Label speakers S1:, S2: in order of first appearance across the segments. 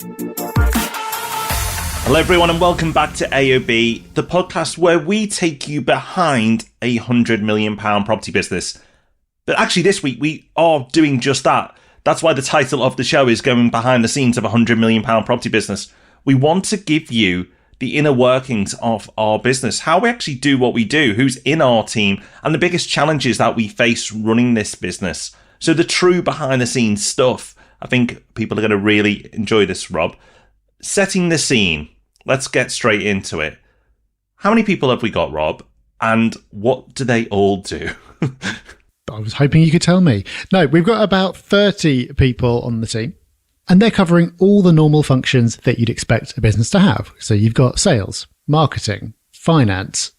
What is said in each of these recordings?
S1: Hello everyone and welcome back to AOB, the podcast where we take you behind a £100 million property business. But actually this week we are doing just that. That's why the title of the show is going behind the scenes of a £100 million property business. We want to give you the inner workings of our business, how we actually do what we do, who's in our team, and the biggest challenges that we face running this business. So the true behind the scenes stuff. I think people are going to really enjoy this, Rob. Setting the scene. Let's get straight into it. How many people have we got, Rob? And what do they all do?
S2: I was hoping you could tell me. No, we've got about 30 people on the team, and they're covering all the normal functions that you'd expect a business to have. So you've got sales, marketing, finance,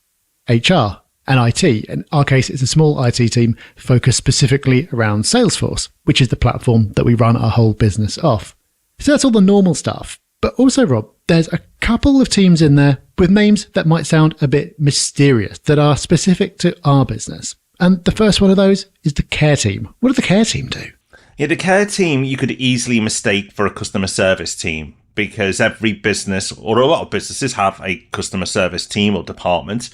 S2: HR, and IT. In our case, it's a small IT team focused specifically around Salesforce, which is the platform that we run our whole business off. So that's all the normal stuff. But also, Rob, there's a couple of teams in there with names that might sound a bit mysterious that are specific to our business. And the first one of those is the care team. What does the care team do?
S1: Yeah, the care team you could easily mistake for a customer service team because every business, or a lot of businesses, have a customer service team or department.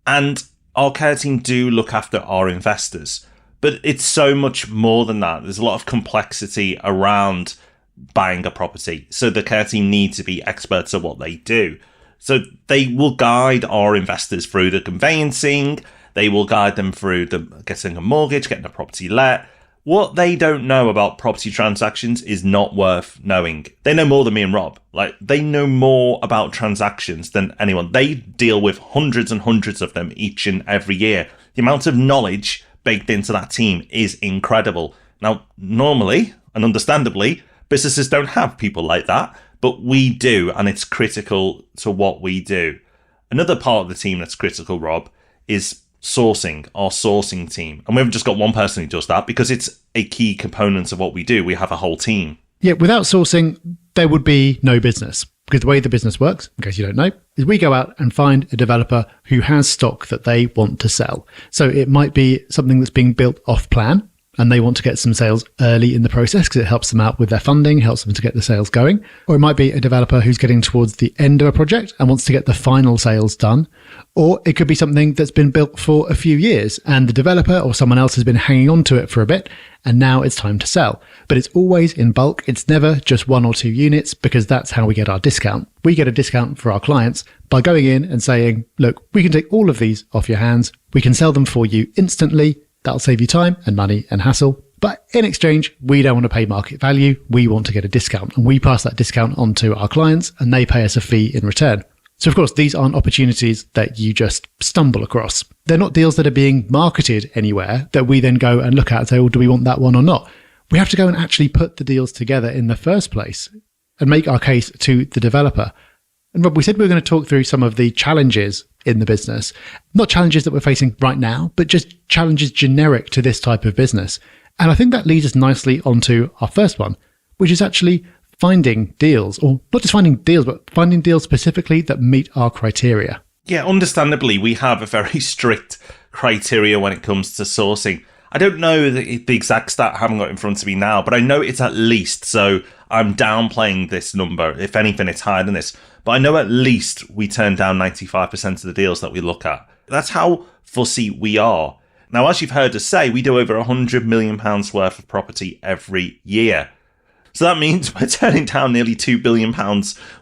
S1: And our care team do look after our investors. But it's so much more than that. There's a lot of complexity around buying a property. So the care team need to be experts at what they do. So they will guide our investors through the conveyancing. They will guide them through getting a mortgage, getting a property let. What they don't know about property transactions is not worth knowing. They know more than me and Rob. They know more about transactions than anyone. They deal with hundreds and hundreds of them each and every year. The amount of knowledge baked into that team is incredible. Now, normally and understandably, businesses don't have people like that, but we do, and it's critical to what we do. Another part of the team that's critical, Rob, is sourcing, our sourcing team. And we haven't just got one person who does that because it's a key component of what we do. We have a whole team.
S2: Yeah, without sourcing, there would be no business. Because the way the business works, in case you don't know, is we go out and find a developer who has stock that they want to sell. So it might be something that's being built off plan, and they want to get some sales early in the process because it helps them out with their funding, helps them to get the sales going. Or it might be a developer who's getting towards the end of a project and wants to get the final sales done. Or it could be something that's been built for a few years and the developer or someone else has been hanging on to it for a bit and now it's time to sell. But it's always in bulk. It's never just 1 or 2 units because that's how we get our discount. We get a discount for our clients by going in and saying, look, we can take all of these off your hands. We can sell them for you instantly. That'll save you time and money and hassle. But in exchange, we don't want to pay market value. We want to get a discount, and we pass that discount on to our clients and they pay us a fee in return. So of course, these aren't opportunities that you just stumble across. They're not deals that are being marketed anywhere that we then go and look at and say, well, do we want that one or not? We have to go and actually put the deals together in the first place and make our case to the developer. And Rob, we said we were going to talk through some of the challenges in the business, not challenges that we're facing right now, but just challenges generic to this type of business. And I think that leads us nicely onto our first one, which is actually finding deals, or not just finding deals, but finding deals specifically that meet our criteria.
S1: Yeah, understandably, we have a very strict criteria when it comes to sourcing. I don't know the exact stat I haven't got in front of me now, but I know it's at least, so I'm downplaying this number. If anything, it's higher than this. But I know at least we turn down 95% of the deals that we look at. That's how fussy we are. Now, as you've heard us say, we do over £100 million worth of property every year. So that means we're turning down nearly £2 billion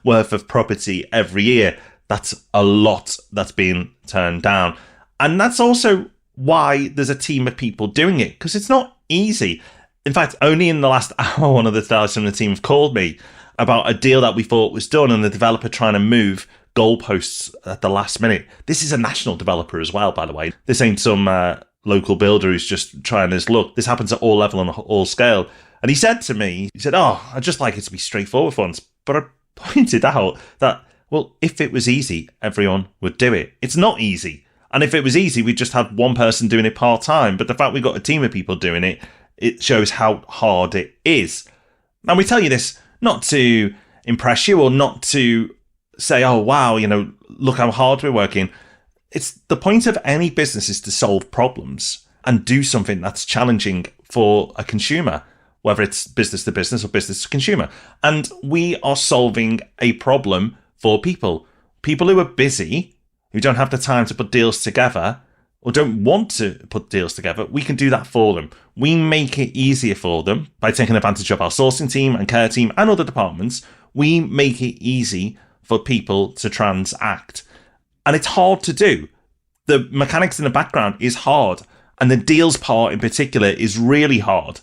S1: worth of property every year. That's a lot that's being turned down. And that's also why there's a team of people doing it, because it's not easy. In fact, only in the last hour, one of the guys from the team have called me about a deal that we thought was done and the developer trying to move goalposts at the last minute. This is a national developer as well, by the way. This ain't some local builder who's just trying his luck. This happens at all level and all scale. And he said to me, I'd just like it to be straightforward for once. But I pointed out that, well, if it was easy, everyone would do it. It's not easy. And if it was easy, we'd just have one person doing it part-time. But the fact we've got a team of people doing it, it shows how hard it is. And we tell you this not to impress you or not to say, oh, wow, look how hard we're working. It's the point of any business is to solve problems and do something that's challenging for a consumer. whether it's business to business or business to consumer. And we are solving a problem for people. People who are busy, who don't have the time to put deals together or don't want to put deals together, we can do that for them. We make it easier for them by taking advantage of our sourcing team and care team and other departments. We make it easy for people to transact. And it's hard to do. The mechanics in the background is hard. And the deals part in particular is really hard.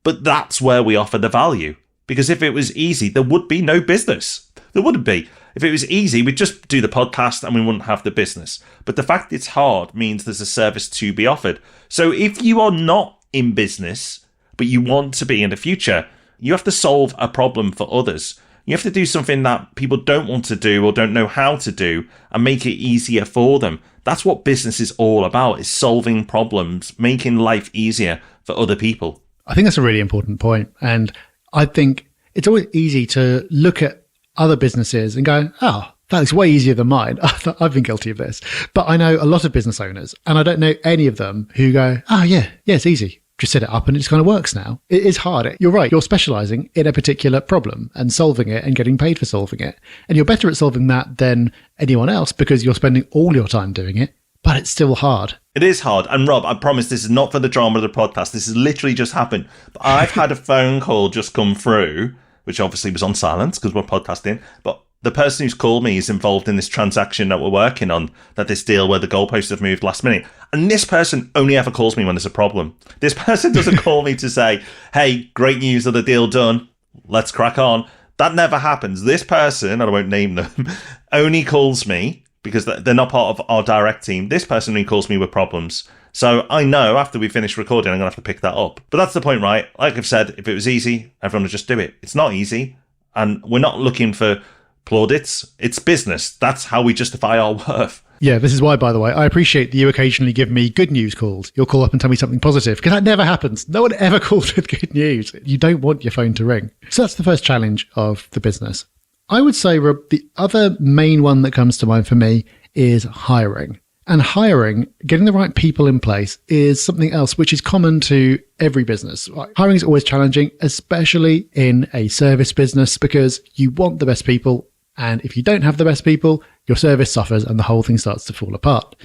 S1: But that's where we offer the value. Because if it was easy, there would be no business. There wouldn't be. If it was easy, we'd just do the podcast and we wouldn't have the business. But the fact it's hard means there's a service to be offered. So if you are not in business, but you want to be in the future, you have to solve a problem for others. You have to do something that people don't want to do or don't know how to do and make it easier for them. That's what business is all about, is solving problems, making life easier for other people.
S2: I think that's a really important point. And I think it's always easy to look at other businesses and go, oh, that's way easier than mine. I've been guilty of this. But I know a lot of business owners, and I don't know any of them who go, oh, yeah, it's easy. Just set it up and it just kind of works now. It is hard. You're right. You're specializing in a particular problem and solving it and getting paid for solving it. And you're better at solving that than anyone else because you're spending all your time doing it, but it's still hard.
S1: It is hard. And Rob, I promise this is not for the drama of the podcast. This has literally just happened. But I've had a phone call just come through, which obviously was on silence because we're podcasting. But the person who's called me is involved in this transaction that we're working on, that this deal where the goalposts have moved last minute. And this person only ever calls me when there's a problem. This person doesn't call me to say, hey, great news of the deal done. Let's crack on. That never happens. This person, and I won't name them, only calls me because they're not part of our direct team. This person only calls me with problems. So I know after we finish recording, I'm going to have to pick that up. But that's the point, right? Like I've said, if it was easy, everyone would just do it. It's not easy. And we're not looking for plaudits. It's business. That's how we justify our worth.
S2: Yeah, this is why, by the way, I appreciate that you occasionally give me good news calls. You'll call up and tell me something positive, because that never happens. No one ever calls with good news. You don't want your phone to ring. So that's the first challenge of the business. I would say, Rob, the other main one that comes to mind for me is hiring. And hiring, getting the right people in place, is something else which is common to every business. Hiring is always challenging, especially in a service business, because you want the best people. And if you don't have the best people, your service suffers and the whole thing starts to fall apart.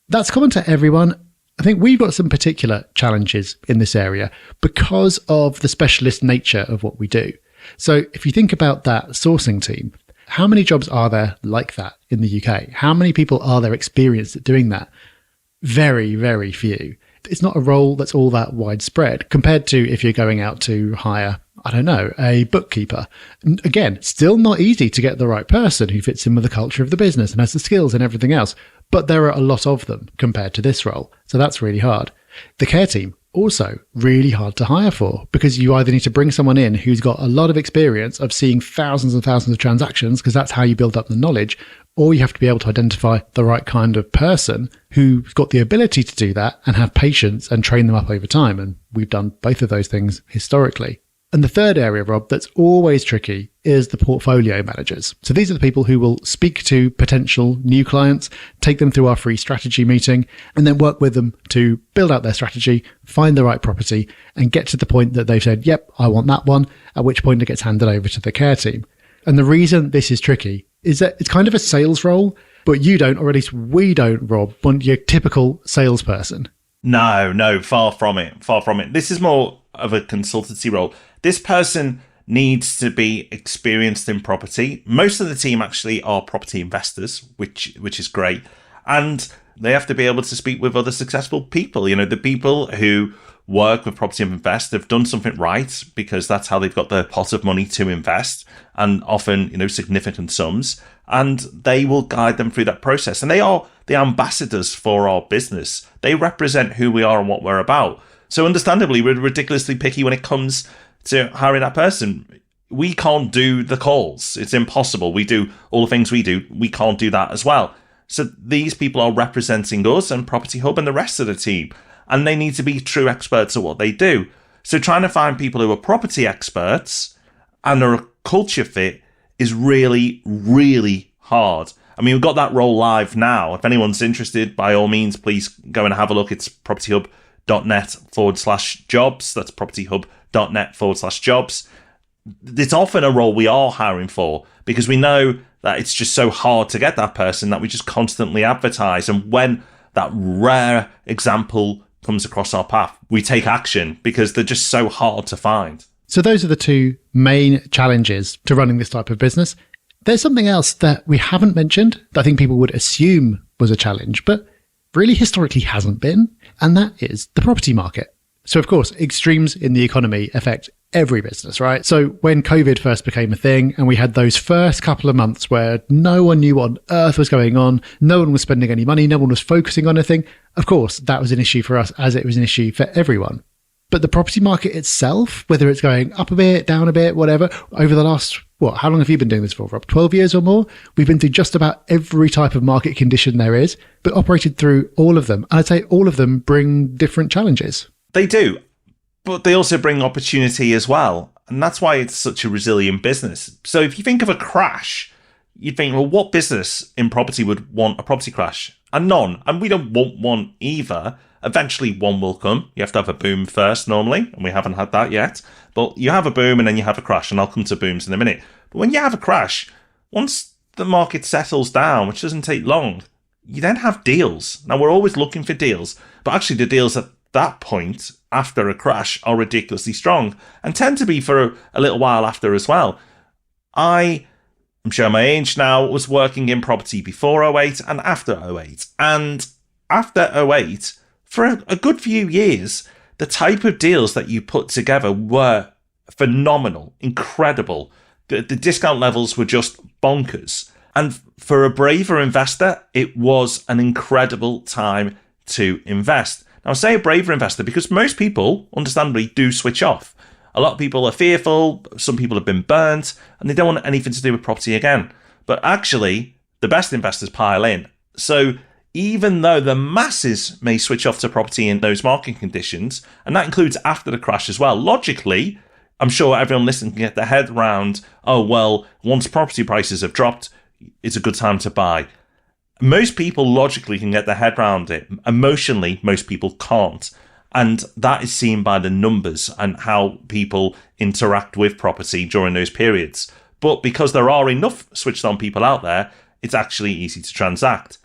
S2: That's common to everyone. I think we've got some particular challenges in this area because of the specialist nature of what we do. So if you think about that sourcing team, how many jobs are there like that in the UK? How many people are there experienced at doing that? Very, very few. It's not a role that's all that widespread compared to if you're going out to hire, I don't know, a bookkeeper. Again, still not easy to get the right person who fits in with the culture of the business and has the skills and everything else. But there are a lot of them compared to this role. So that's really hard. The care team, also really hard to hire for, because you either need to bring someone in who's got a lot of experience of seeing thousands and thousands of transactions, because that's how you build up the knowledge, or you have to be able to identify the right kind of person who's got the ability to do that and have patience and train them up over time. And we've done both of those things historically. And the third area, Rob, that's always tricky is the portfolio managers. So these are the people who will speak to potential new clients, take them through our free strategy meeting, and then work with them to build out their strategy, find the right property, and get to the point that they've said, yep, I want that one, at which point it gets handed over to the care team. And the reason this is tricky is that it's kind of a sales role, but you don't, or at least we don't, Rob, want your typical salesperson.
S1: No, far from it. Far from it. This is more of a consultancy role. This person needs to be experienced in property. Most of the team actually are property investors, which is great. And they have to be able to speak with other successful people. You know, the people who work with property and invest have done something right, because that's how they've got the pot of money to invest, and often, you know, significant sums. And they will guide them through that process. And they are the ambassadors for our business. They represent who we are and what we're about. So understandably, we're ridiculously picky when it comes to hiring that person. We can't do the calls. It's impossible. We do all the things we do. We can't do that as well. So these people are representing us and Property Hub and the rest of the team, and they need to be true experts at what they do. So trying to find people who are property experts and are a culture fit is really, really hard. I mean, we've got that role live now. If anyone's interested, by all means, please go and have a look. It's propertyhub.net/jobs. That's propertyhub.net/jobs. net/jobs. It's often a role we are hiring for because we know that it's just so hard to get that person that we just constantly advertise. And when that rare example comes across our path, we take action because they're just so hard to find.
S2: So those are the two main challenges to running this type of business. There's something else that we haven't mentioned that I think people would assume was a challenge, but really historically hasn't been, and that is the property market. So of course, extremes in the economy affect every business, right? So when COVID first became a thing and we had those first couple of months where no one knew what on earth was going on, no one was spending any money, no one was focusing on anything, of course, that was an issue for us as it was an issue for everyone. But the property market itself, whether it's going up a bit, down a bit, whatever, over the last, how long have you been doing this for, Rob? 12 years or more? We've been through just about every type of market condition there is, but operated through all of them. And I'd say all of them bring different challenges.
S1: They do, but they also bring opportunity as well. And that's why it's such a resilient business. So if you think of a crash, you'd think, well, what business in property would want a property crash? And none. And we don't want one either. Eventually one will come. You have to have a boom first normally, and we haven't had that yet. But you have a boom and then you have a crash, and I'll come to booms in a minute. But when you have a crash, once the market settles down, which doesn't take long, you then have deals. Now, we're always looking for deals, but actually the deals at that point after a crash are ridiculously strong and tend to be for a little while after as well. I'm showing my age now, was working in property before 08 and after 08. And after 08, for a good few years, the type of deals that you put together were phenomenal, incredible. The discount levels were just bonkers. And for a braver investor, it was an incredible time to invest. Now, I say a braver investor because most people, understandably, do switch off. A lot of people are fearful, some people have been burnt, and they don't want anything to do with property again. But actually, the best investors pile in. So even though the masses may switch off to property in those market conditions, and that includes after the crash as well, logically, I'm sure everyone listening can get their head around, once property prices have dropped, it's a good time to buy. Most people logically can get their head around it. Emotionally, most people can't. And that is seen by the numbers and how people interact with property during those periods. But because there are enough switched on people out there, it's actually easy to transact.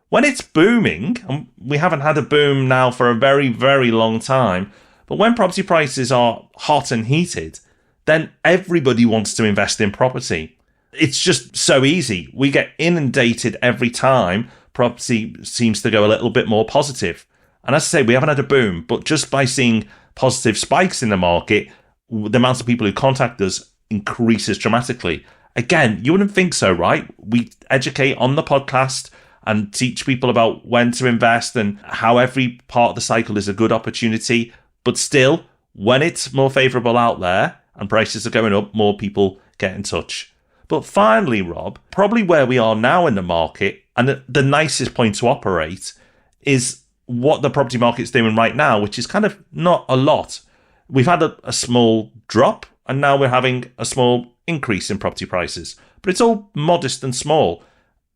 S1: When it's booming, and we haven't had a boom now for a very, very long time, but when property prices are hot and heated, then everybody wants to invest in property. It's just so easy. We get inundated every time property seems to go a little bit more positive. And as I say, we haven't had a boom, but just by seeing positive spikes in the market, the amount of people who contact us increases dramatically. Again, you wouldn't think so, right? We educate on the podcast and teach people about when to invest and how every part of the cycle is a good opportunity. But still, when it's more favourable out there and prices are going up, more people get in touch. But finally, Rob, probably where we are now in the market, and the nicest point to operate is what the property market's doing right now, which is kind of not a lot. We've had a small drop, and now we're having a small increase in property prices. But it's all modest and small.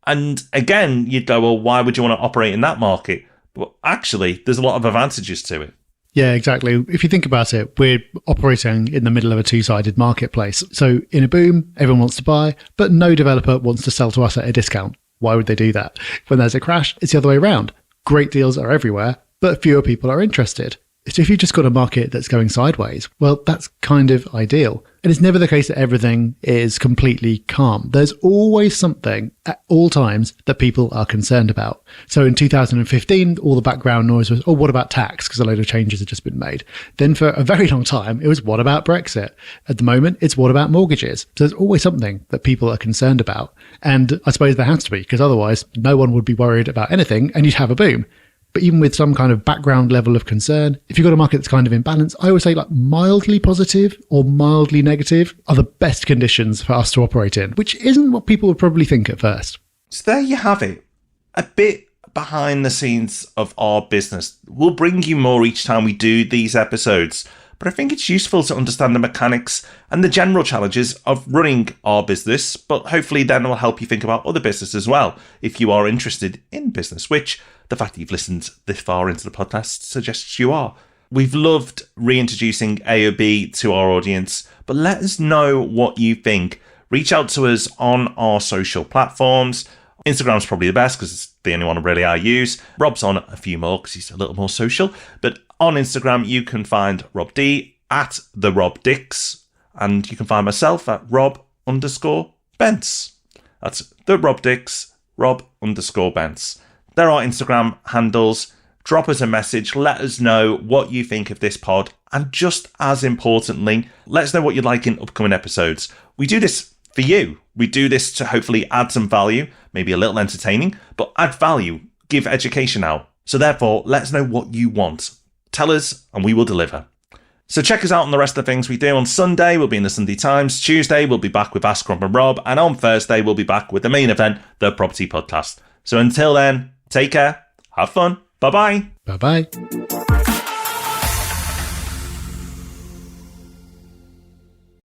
S1: And again, you'd go, well, why would you want to operate in that market? But actually, there's a lot of advantages to it.
S2: Yeah, exactly. If you think about it, we're operating in the middle of a two-sided marketplace. So in a boom, everyone wants to buy, but no developer wants to sell to us at a discount. Why would they do that? When there's a crash, it's the other way around. Great deals are everywhere, but fewer people are interested. So if you've just got a market that's going sideways, well, that's kind of ideal. And it's never the case that everything is completely calm. There's always something at all times that people are concerned about. So in 2015, all the background noise was, what about tax? Because a load of changes had just been made. Then for a very long time, it was, what about Brexit? At the moment, it's what about mortgages? So there's always something that people are concerned about. And I suppose there has to be, because otherwise no one would be worried about anything and you'd have a boom. But even with some kind of background level of concern, if you've got a market that's kind of in balance, I would say like mildly positive or mildly negative are the best conditions for us to operate in, which isn't what people would probably think at first.
S1: So there you have it. A bit behind the scenes of our business. We'll bring you more each time we do these episodes, but I think it's useful to understand the mechanics and the general challenges of running our business, but hopefully then it will help you think about other business as well, if you are interested in business, which the fact that you've listened this far into the podcast suggests you are. We've loved reintroducing AOB to our audience, but let us know what you think. Reach out to us on our social platforms. Instagram's probably the best because it's the only one really I use. Rob's on a few more because he's a little more social. But on Instagram, you can find Rob D at the Rob Dix, and you can find myself at Rob_Bence. That's the Rob Dix, Rob_Bence. There are Instagram handles. Drop us a message. Let us know what you think of this pod. And just as importantly, let us know what you'd like in upcoming episodes. We do this for you. We do this to hopefully add some value, maybe a little entertaining, but add value, give education out. So therefore, let us know what you want. Tell us and we will deliver. So check us out on the rest of the things we do. On Sunday, we'll be in the Sunday Times. Tuesday, we'll be back with Ask Rob and Rob. And on Thursday, we'll be back with the main event, the Property Podcast. So until then, take care, have fun, bye-bye.
S2: Bye-bye.